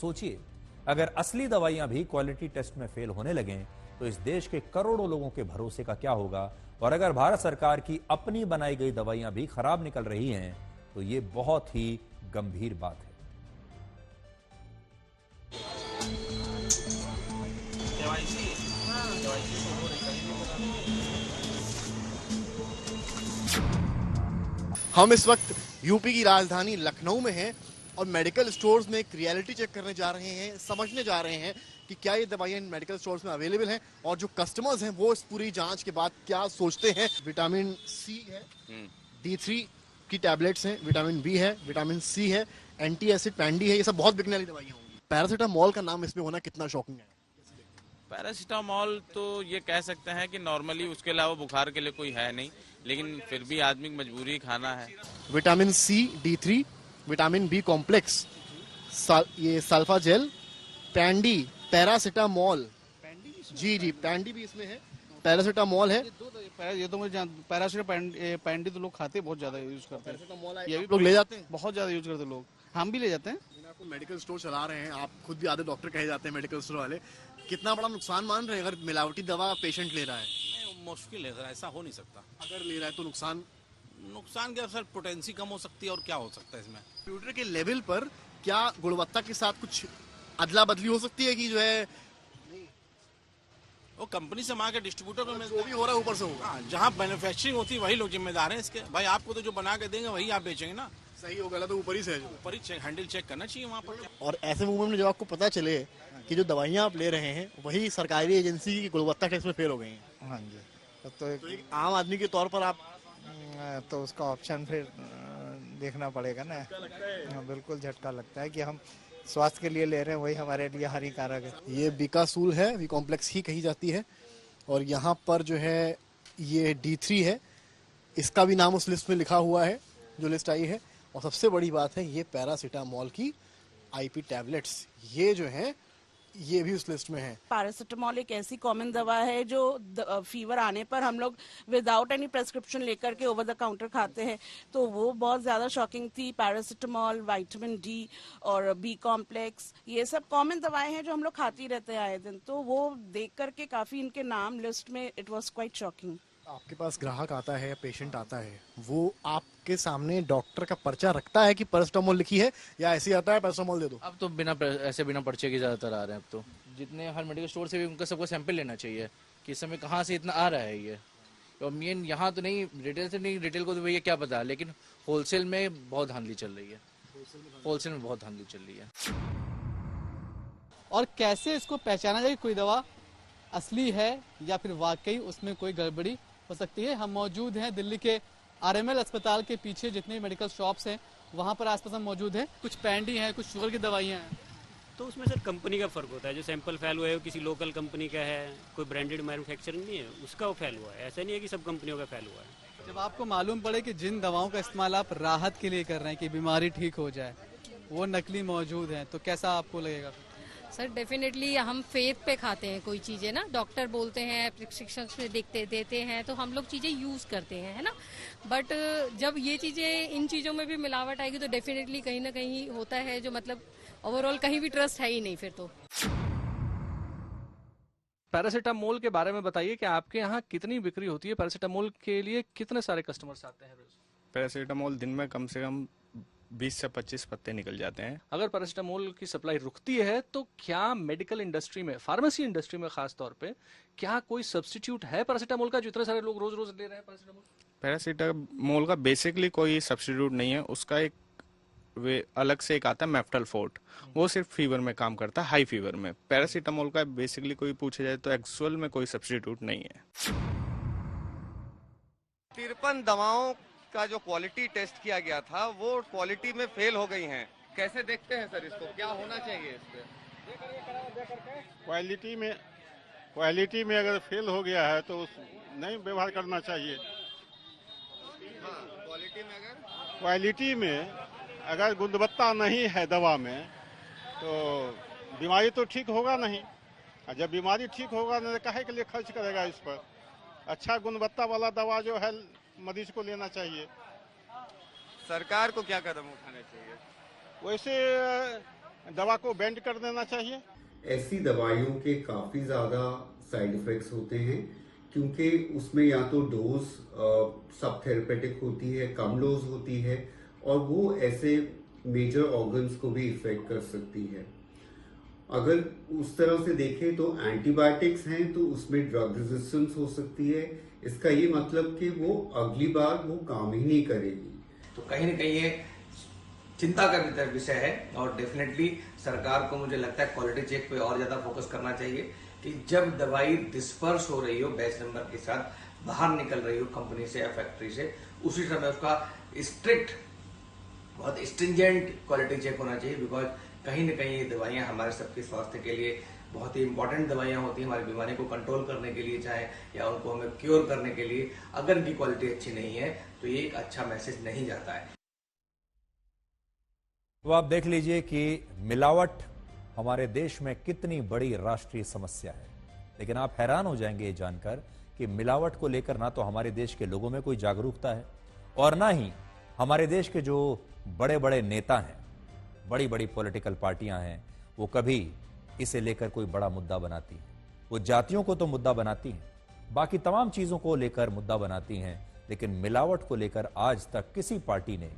सोचिए, अगर असली दवाइयां भी क्वालिटी टेस्ट में फेल होने लगें तो इस देश के करोड़ों लोगों के भरोसे का क्या होगा। और अगर भारत सरकार की अपनी बनाई गई दवाइयां भी खराब निकल रही हैं तो ये बहुत ही गंभीर बात है। हम इस वक्त यूपी की राजधानी लखनऊ में हैं और मेडिकल स्टोर्स में एक रियलिटी चेक करने जा रहे हैं, समझने जा रहे हैं कि क्या ये दवाइयां इन मेडिकल स्टोर्स में अवेलेबल हैं और जो कस्टमर्स हैं वो इस पूरी जांच के बाद क्या सोचते हैं। विटामिन सी है, D3 की टैबलेट्स हैं, विटामिन बी है, विटामिन सी है, एंटी एसिड पैंडी है, ये सब बहुत बिकने वाली दवाइयां होंगी। पैरासीटामोल का नाम इसमें होना कितना शॉकिंग है? पैरासीटामोल तो ये कह सकते हैं कि नॉर्मली उसके अलावा बुखार के लिए कोई है नहीं, लेकिन फिर भी आदमी की मजबूरी खाना है। Vitamin C, D3, vitamin B complex, ये सल्फा जेल, पैंडी, पैरासीटामोल, जी पैंडी भी इसमें है, पैरासीटामोल है। ये तो मुझे पैरासीटामोल पैंडी तो लोग खाते हैं, बहुत ज्यादा यूज करते हैं। ये भी लोग ले जाते हैं, बहुत ज्यादा यूज करते हैं लोग, हम भी ले जाते हैं। आपको मेडिकल स्टोर चला रहे हैं, आप खुद भी आधे डॉक्टर कहे जाते हैं मेडिकल स्टोर वाले, कितना बड़ा नुकसान मान रहे हैं अगर मिलावटी दवा पेशेंट ले रहा है? मुश्किल है सर, ऐसा हो नहीं सकता। अगर ले रहा है तो नुकसान क्या सर, पोटेंसी कम हो सकती है और क्या हो सकता है इसमें। कंप्यूटर के लेवल पर क्या गुणवत्ता के साथ कुछ अदला बदली हो सकती है कि जो है वो कंपनी से मांग के डिस्ट्रीब्यूटर में जो भी हो रहा है ऊपर से होगा? हाँ, जहाँ मैन्युफैक्चरिंग होती है वही लोग जिम्मेदार हैं इसके। भाई आपको तो जो बना के देंगे वही आप बेचेंगे ना। सही हो गलत तो ऊपर ही से ऊपर ही हैंडल चेक करना चाहिए वहाँ पर। और ऐसे मूवमेंट में जब आपको पता चले कि जो दवाइयाँ आप ले रहे हैं वही सरकारी एजेंसी की गुणवत्ता टेस्ट में फेल हो गई हैं, हाँ जी, तो एक आम आदमी के तौर पर आप तो उसका ऑप्शन फिर देखना पड़ेगा ना। हाँ, बिल्कुल झटका लगता है कि हम स्वास्थ्य के लिए ले रहे हैं वही हमारे लिए हानिकारक है। ये बीकासूल है, बी कॉम्प्लेक्स ही कही जाती है, और यहाँ पर जो है ये D3 है, इसका भी नाम उस लिस्ट में लिखा हुआ है जो लिस्ट आई है। और सबसे बड़ी बात है ये पैरासीटामोल की IP टैबलेट्स, ये जो है ये भी उस लिस्ट में है। पैरासीटामोल एक ऐसी कॉमन दवा है जो फीवर आने पर हम लोग विदाउट एनी प्रेस्क्रिप्शन लेकर के ओवर द काउंटर खाते हैं, तो वो बहुत ज़्यादा शॉकिंग थी। पैरासीटामोल, विटामिन D और बी कॉम्प्लेक्स, ये सब कॉमन दवाएं हैं जो हम लोग खाते ही रहते हैं आए दिन, तो वो देख करके काफ़ी इनके नाम लिस्ट में इट वॉज क्वाइट शॉकिंग। आपके पास ग्राहक आता है या पेशेंट आता है, वो आपके सामने डॉक्टर का पर्चा रखता है कि पैरासीटामोल लिखी है, या ऐसे ही आता है पैरासीटामोल दे दो? अब तो बिना पर्चे के ज्यादातर आ रहे हैं। अब तो जितने हर मेडिकल स्टोर से भी उनका सबको सैंपल लेना चाहिए कि इस समय कहाँ से इतना आ रहा है ये। और मेन यहाँ तो नहीं, रिटेल से नहीं, रिटेल को तो भैया क्या पता, लेकिन होलसेल में बहुत धांधली चल रही है। होलसेल में बहुत धांधली चल रही है। और कैसे इसको पहचाना जाए कोई दवा असली है या फिर वाकई उसमें कोई गड़बड़ी हो सकती है? हम मौजूद हैं दिल्ली के RML अस्पताल के पीछे, जितने मेडिकल शॉप्स हैं वहाँ पर आसपास हम मौजूद हैं। कुछ पैंडी हैं, कुछ शुगर की दवाइयाँ हैं। तो उसमें सर कंपनी का फ़र्क होता है। जो सैंपल फेल हुआ है वो किसी लोकल कंपनी का है, कोई ब्रांडेड मैन्युफैक्चरिंग नहीं है, उसका वो फेल हुआ है। ऐसा नहीं है कि सब कंपनियों का फेल हुआ है। जब आपको मालूम पड़े कि जिन दवाओं का इस्तेमाल आप राहत के लिए कर रहे हैं कि बीमारी ठीक हो जाए, वो नकली मौजूद हैं, तो कैसा आपको लगेगा? सर डेफिनेटली हम फेथ पे खाते हैं कोई चीज़ें ना, डॉक्टर बोलते हैं, प्रिस्क्रिप्शन में देते हैं, तो हम लोग चीज़ें यूज़ करते हैं, है ना। बट जब ये चीज़ें, इन चीज़ों में भी मिलावट आएगी तो डेफिनेटली कहीं ना कहीं होता है जो मतलब ओवरऑल कहीं भी ट्रस्ट है ही नहीं फिर तो। पैरासीटामोल के बारे में बताइए कि आपके यहाँ कितनी बिक्री होती है? पैरासीटामोल के लिए कितने सारे कस्टमर्स आते हैं? पैरासीटामोल दिन में कम से कम 20 से 25 पत्ते निकल जाते हैं। अगर पैरासीटामोल की सप्लाई रुकती है तो क्या मेडिकल इंडस्ट्री में, फार्मेसी इंडस्ट्री में खास तौर पे, क्या कोई सब्स्टिट्यूट है पैरासीटामोल का जो इतने सारे लोग रोज रोज ले रहे हैं पैरासीटामोल? पैरासीटामोल का बेसिकली कोई सब्स्टिट्यूट नहीं है, उसका एक वे अलग से एक आता है मेफ्टल फोर्ट, वो सिर्फ फीवर में काम करता है, हाई फीवर में। पैरासीटामोल का बेसिकली कोई पूछा जाए तो एक्चुअल में कोई सब्स्टिट्यूट नहीं है। 53 दवाओं का जो क्वालिटी टेस्ट किया गया था वो क्वालिटी में फेल हो गई हैं। कैसे देखते हैं सर इसको, क्या होना चाहिए इस पे? क्वालिटी में अगर फेल हो गया है तो नहीं व्यवहार करना चाहिए। क्वालिटी में अगर गुणवत्ता नहीं है दवा में तो बीमारी तो ठीक होगा नहीं, और जब बीमारी ठीक होगा नहीं तो काहे के लिए खर्च करेगा इस पर? अच्छा गुणवत्ता वाला दवा जो है मरीज को लेना चाहिए। सरकार को क्या कदम उठाने चाहिए? वैसे दवा को बैन कर देना चाहिए। ऐसी दवाइयों के काफ़ी ज़्यादा साइड इफ़ेक्ट्स होते हैं क्योंकि उसमें या तो डोज सब थेरेपेटिक होती है, कम डोज होती है और वो ऐसे मेजर ऑर्गन्स को भी इफेक्ट कर सकती है। अगर उस तरह से देखें तो एंटीबायोटिक्स हैं तो उसमें ड्रग रेजिस्टेंस हो सकती है। इसका ये मतलब कि वो अगली बार वो काम ही नहीं करेगी। तो कहीं ना कहीं ये चिंता का विषय है और डेफिनेटली सरकार को मुझे लगता है क्वालिटी चेक पे और ज्यादा फोकस करना चाहिए कि जब दवाई डिस्पर्स हो रही हो बैच नंबर के साथ बाहर निकल रही हो कंपनी से या फैक्ट्री से, उसी समय उसका स्ट्रिक्ट बहुत स्ट्रिंजेंट क्वालिटी चेक होना चाहिए। बिकॉज कहीं ना कहीं ये दवाइयाँ हमारे सबके स्वास्थ्य के लिए बहुत ही इंपॉर्टेंट दवाइयाँ होती हैं, हमारी बीमारी को कंट्रोल करने के लिए चाहे या उनको हमें क्योर करने के लिए। अगर इनकी क्वालिटी अच्छी नहीं है तो ये एक अच्छा मैसेज नहीं जाता है। तो आप देख लीजिए कि मिलावट हमारे देश में कितनी बड़ी राष्ट्रीय समस्या है। लेकिन आप हैरान हो जाएंगे ये जानकर कि मिलावट को लेकर ना तो हमारे देश के लोगों में कोई जागरूकता है और ना ही हमारे देश के जो बड़े बड़े नेता हैं, बड़ी बड़ी पॉलिटिकल पार्टियां हैं, वो कभी इसे लेकर कोई बड़ा मुद्दा बनाती हैं। वो जातियों को तो मुद्दा बनाती हैं, बाकी तमाम चीजों को लेकर मुद्दा बनाती हैं, लेकिन मिलावट को लेकर आज तक किसी पार्टी ने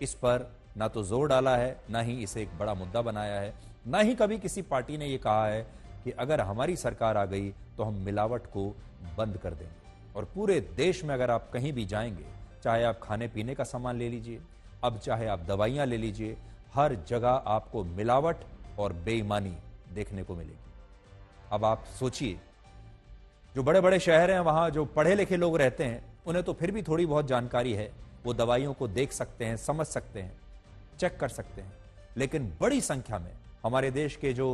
इस पर ना तो जोर डाला है, ना ही इसे एक बड़ा मुद्दा बनाया है, ना ही कभी किसी पार्टी ने यह कहा है कि अगर हमारी सरकार आ गई तो हम मिलावट को बंद कर देंगे। और पूरे देश में अगर आप कहीं भी जाएंगे, चाहे आप खाने पीने का सामान ले लीजिए, अब चाहे आप दवाइयां ले लीजिए, हर जगह आपको मिलावट और बेईमानी देखने को मिलेगी। अब आप सोचिए, जो बड़े बड़े शहर हैं वहां जो पढ़े लिखे लोग रहते हैं उन्हें तो फिर भी थोड़ी बहुत जानकारी है, वो दवाइयों को देख सकते हैं, समझ सकते हैं, चेक कर सकते हैं। लेकिन बड़ी संख्या में हमारे देश के जो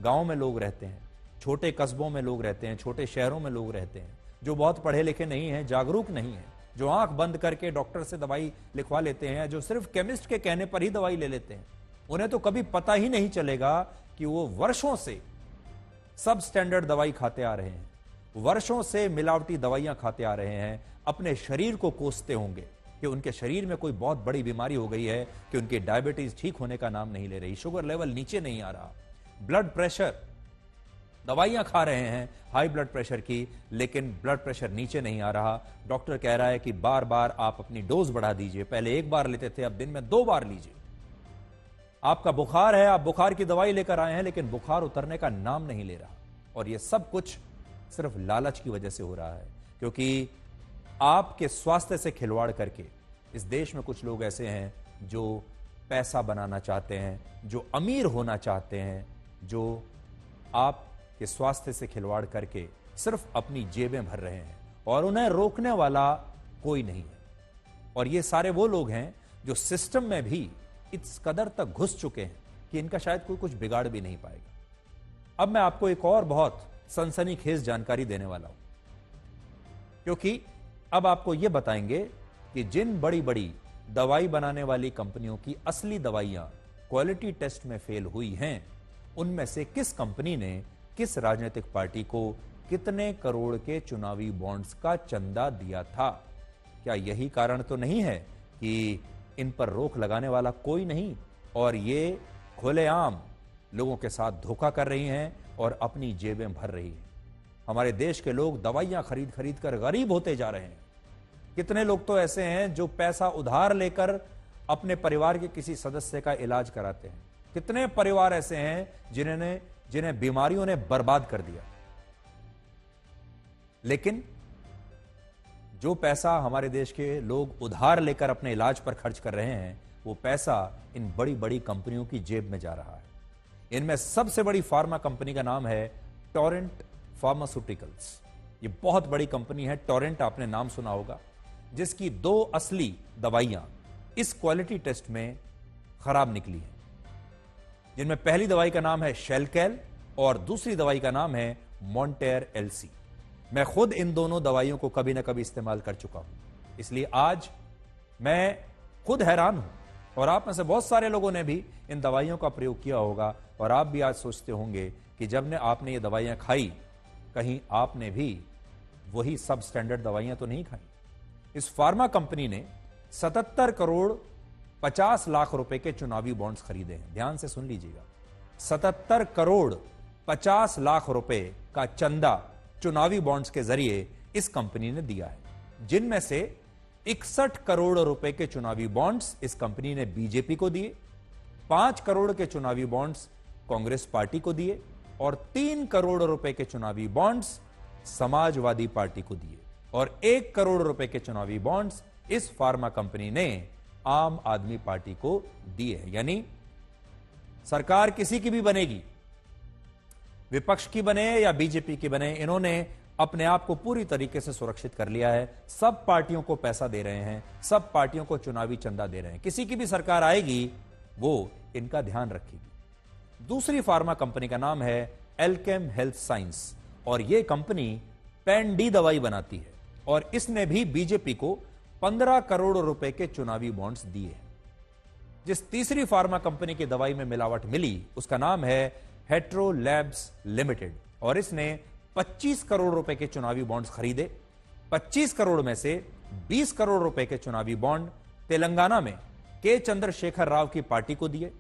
गांव में लोग रहते हैं, छोटे कस्बों में लोग रहते हैं, छोटे शहरों में लोग रहते हैं, जो बहुत पढ़े लिखे नहीं हैं, जागरूक नहीं हैं, जो आंख बंद करके डॉक्टर से दवाई लिखवा लेते हैं, जो सिर्फ केमिस्ट के कहने पर ही दवाई ले लेते हैं, उन्हें तो कभी पता ही नहीं चलेगा कि वो वर्षों से सब स्टैंडर्ड दवाई खाते आ रहे हैं, वर्षों से मिलावटी दवाइयां खाते आ रहे हैं, अपने शरीर को कोसते होंगे कि उनके शरीर में कोई बहुत बड़ी बीमारी हो गई है, कि उनकी डायबिटीज ठीक होने का नाम नहीं ले रही, शुगर लेवल नीचे नहीं आ रहा, ब्लड प्रेशर, दवाइयां खा रहे हैं हाई ब्लड प्रेशर की, लेकिन ब्लड प्रेशर नीचे नहीं आ रहा। डॉक्टर कह रहा है कि बार बार आप अपनी डोज बढ़ा दीजिए, पहले एक बार लेते थे, अब दिन में 2 बार लीजिए। आपका बुखार है, आप बुखार की दवाई लेकर आए हैं, लेकिन बुखार उतरने का नाम नहीं ले रहा। और यह सब कुछ सिर्फ लालच की वजह से हो रहा है, क्योंकि आपके स्वास्थ्य से खिलवाड़ करके इस देश में कुछ लोग ऐसे हैं जो पैसा बनाना चाहते हैं, जो अमीर होना चाहते हैं, जो आपके स्वास्थ्य से खिलवाड़ करके सिर्फ अपनी जेबें भर रहे हैं और उन्हें रोकने वाला कोई नहीं है। और ये सारे वो लोग हैं जो सिस्टम में भी इस कदर तक घुस चुके हैं कि इनका शायद कोई कुछ बिगाड़ भी नहीं पाएगा। अब मैं आपको एक और बहुत सनसनीखेज जानकारी देने वाला हूं, क्योंकि अब आपको यह बताएंगे कि जिन बड़ी बड़ी दवाई बनाने वाली कंपनियों की असली दवाइयां क्वालिटी टेस्ट में फेल हुई हैं, उनमें से किस कंपनी ने किस राजनीतिक पार्टी को कितने करोड़ के चुनावी बॉन्ड्स का चंदा दिया था। क्या यही कारण तो नहीं है कि इन पर रोक लगाने वाला कोई नहीं और ये खुलेआम लोगों के साथ धोखा कर रही हैं और अपनी जेबें भर रही हैं। हमारे देश के लोग दवाइयां खरीद खरीद कर गरीब होते जा रहे हैं। कितने लोग तो ऐसे हैं जो पैसा उधार लेकर अपने परिवार के किसी सदस्य का इलाज कराते हैं। कितने परिवार ऐसे हैं जिन्हें बीमारियों ने बर्बाद कर दिया। लेकिन जो पैसा हमारे देश के लोग उधार लेकर अपने इलाज पर खर्च कर रहे हैं, वो पैसा इन बड़ी बड़ी कंपनियों की जेब में जा रहा है। इनमें सबसे बड़ी फार्मा कंपनी का नाम है टोरेंट फार्मास्यूटिकल्स। ये बहुत बड़ी कंपनी है, टोरेंट आपने नाम सुना होगा, जिसकी 2 असली दवाइयां इस क्वालिटी टेस्ट में खराब निकली हैं, जिनमें पहली दवाई का नाम है शेलकेल और दूसरी दवाई का नाम है मॉन्टेर एलसी। मैं खुद इन दोनों दवाइयों को कभी ना कभी इस्तेमाल कर चुका हूं, इसलिए आज मैं खुद हैरान हूं और आप में से बहुत सारे लोगों ने भी इन दवाइयों का प्रयोग किया होगा और आप भी आज सोचते होंगे कि जब आपने ये दवाइयां खाई, कहीं आपने भी वही सब स्टैंडर्ड दवाइयां तो नहीं खाई। इस फार्मा कंपनी ने 77 करोड़ 50 लाख रुपए के चुनावी बॉन्ड्स खरीदे हैं। ध्यान से सुन लीजिएगा, 77 करोड़ 50 लाख रुपए का चंदा चुनावी बॉन्ड्स के जरिए इस कंपनी ने दिया है, जिनमें से 61 करोड़ रुपए के चुनावी बॉन्ड्स इस कंपनी ने बीजेपी को दिए, 5 करोड़ के चुनावी बॉन्ड्स कांग्रेस पार्टी को दिए और 3 करोड़ रुपए के चुनावी बॉन्ड्स समाजवादी पार्टी को दिए और 1 करोड़ रुपए के चुनावी बॉन्ड्स इस फार्मा कंपनी ने आम आदमी पार्टी को दिए हैं। यानी सरकार किसी की भी बनेगी, विपक्ष की बने या बीजेपी की बने, इन्होंने अपने आप को पूरी तरीके से सुरक्षित कर लिया है। सब पार्टियों को पैसा दे रहे हैं, सब पार्टियों को चुनावी चंदा दे रहे हैं। किसी की भी सरकार आएगी वो इनका ध्यान रखेगी। दूसरी फार्मा कंपनी का नाम है एल्केम हेल्थ साइंस और यह कंपनी पेन डी दवाई बनाती है और इसने भी बीजेपी को 15 करोड़ रुपए के चुनावी बॉन्ड्स दिए हैं। जिस तीसरी फार्मा कंपनी की दवाई में मिलावट मिली उसका नाम है हेट्रो लैब्स लिमिटेड और इसने 25 करोड़ रुपए के चुनावी बॉन्ड्स खरीदे। 25 करोड़ में से 20 करोड़ रुपए के चुनावी बॉन्ड तेलंगाना में के चंद्रशेखर राव की पार्टी को दिए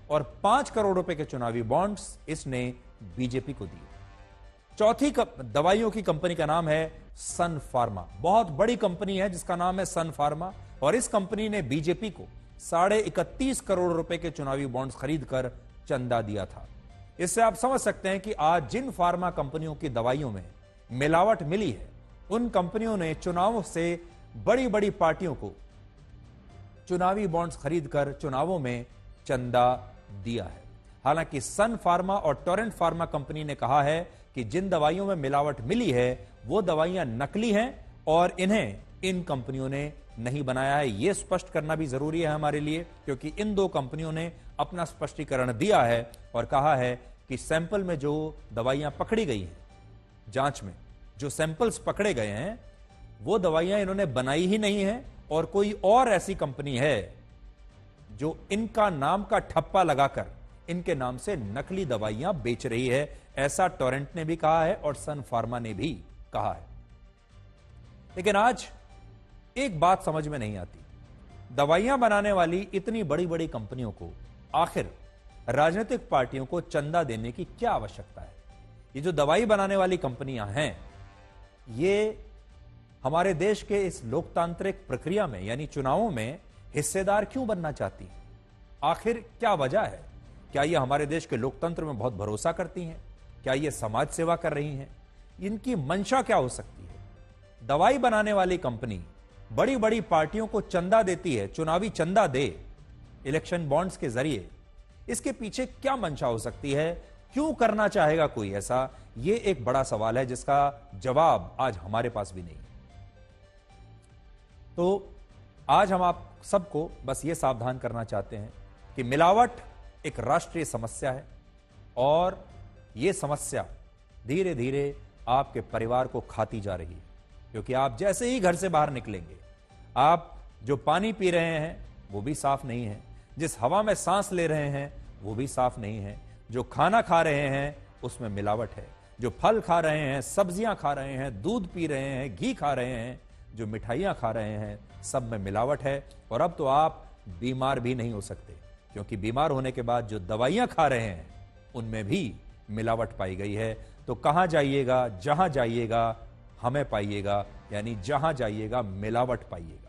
और 5 करोड़ रुपए के चुनावी बॉन्ड्स इसने बीजेपी को दिए। चौथी दवाइयों की कंपनी का नाम है सन फार्मा, बहुत बड़ी कंपनी है जिसका नाम है सन फार्मा और इस कंपनी ने बीजेपी को 31.5 करोड़ रुपए के चुनावी बॉन्ड्स खरीदकर चंदा दिया था। इससे आप समझ सकते हैं कि आज जिन फार्मा कंपनियों की दवाइयों में मिलावट मिली है उन कंपनियों ने चुनावों से बड़ी बड़ी पार्टियों को चुनावी बॉन्ड्स खरीदकर चुनावों में चंदा दिया है। हालांकि सन फार्मा और टोरेंट फार्मा कंपनी ने कहा है कि जिन दवाइयों में मिलावट मिली है वो दवाइयां नकली हैं और इन्हें इन कंपनियों ने नहीं बनाया है। यह स्पष्ट करना भी जरूरी है हमारे लिए, क्योंकि इन दो कंपनियों ने अपना स्पष्टीकरण दिया है और कहा है कि सैंपल में जो दवाइयां पकड़ी गई हैं, जांच में जो सैंपल्स पकड़े गए हैं वो दवाइयां इन्होंने बनाई ही नहीं है और कोई और ऐसी कंपनी है जो इनका नाम का ठप्पा लगाकर इनके नाम से नकली दवाइयां बेच रही है। ऐसा टोरेंट ने भी कहा है और सन फार्मा ने भी कहा है। लेकिन आज एक बात समझ में नहीं आती, दवाइयां बनाने वाली इतनी बड़ी बड़ी कंपनियों को आखिर राजनीतिक पार्टियों को चंदा देने की क्या आवश्यकता है? ये जो दवाई बनाने वाली कंपनियां हैं ये हमारे देश के इस लोकतांत्रिक प्रक्रिया में यानी चुनावों में हिस्सेदार क्यों बनना चाहती हैं? आखिर क्या वजह है? क्या ये हमारे देश के लोकतंत्र में बहुत भरोसा करती हैं? क्या ये समाज सेवा कर रही हैं? इनकी मंशा क्या हो सकती है? दवाई बनाने वाली कंपनी बड़ी बड़ी पार्टियों को चंदा देती है, चुनावी चंदा दे इलेक्शन बॉन्ड्स के जरिए, इसके पीछे क्या मंशा हो सकती है? क्यों करना चाहेगा कोई ऐसा? यह एक बड़ा सवाल है जिसका जवाब आज हमारे पास भी नहीं। तो आज हम आप सबको बस ये सावधान करना चाहते हैं कि मिलावट एक राष्ट्रीय समस्या है और यह समस्या धीरे धीरे आपके परिवार को खाती जा रही है, क्योंकि आप जैसे ही घर से बाहर निकलेंगे आप जो पानी पी रहे हैं वो भी साफ नहीं है, जिस हवा में सांस ले रहे हैं वो भी साफ नहीं है, जो खाना खा रहे हैं उसमें मिलावट है, जो फल खा रहे हैं, सब्जियां खा रहे हैं, दूध पी रहे हैं, घी खा रहे हैं, जो मिठाइयां खा रहे हैं, सब में मिलावट है। और अब तो आप बीमार भी नहीं हो सकते, क्योंकि बीमार होने के बाद जो दवाइयां खा रहे हैं उनमें भी मिलावट पाई गई है। तो कहां जाइएगा, जहां जाइएगा हमें पाइएगा, यानी जहां जाइएगा मिलावट पाइएगा।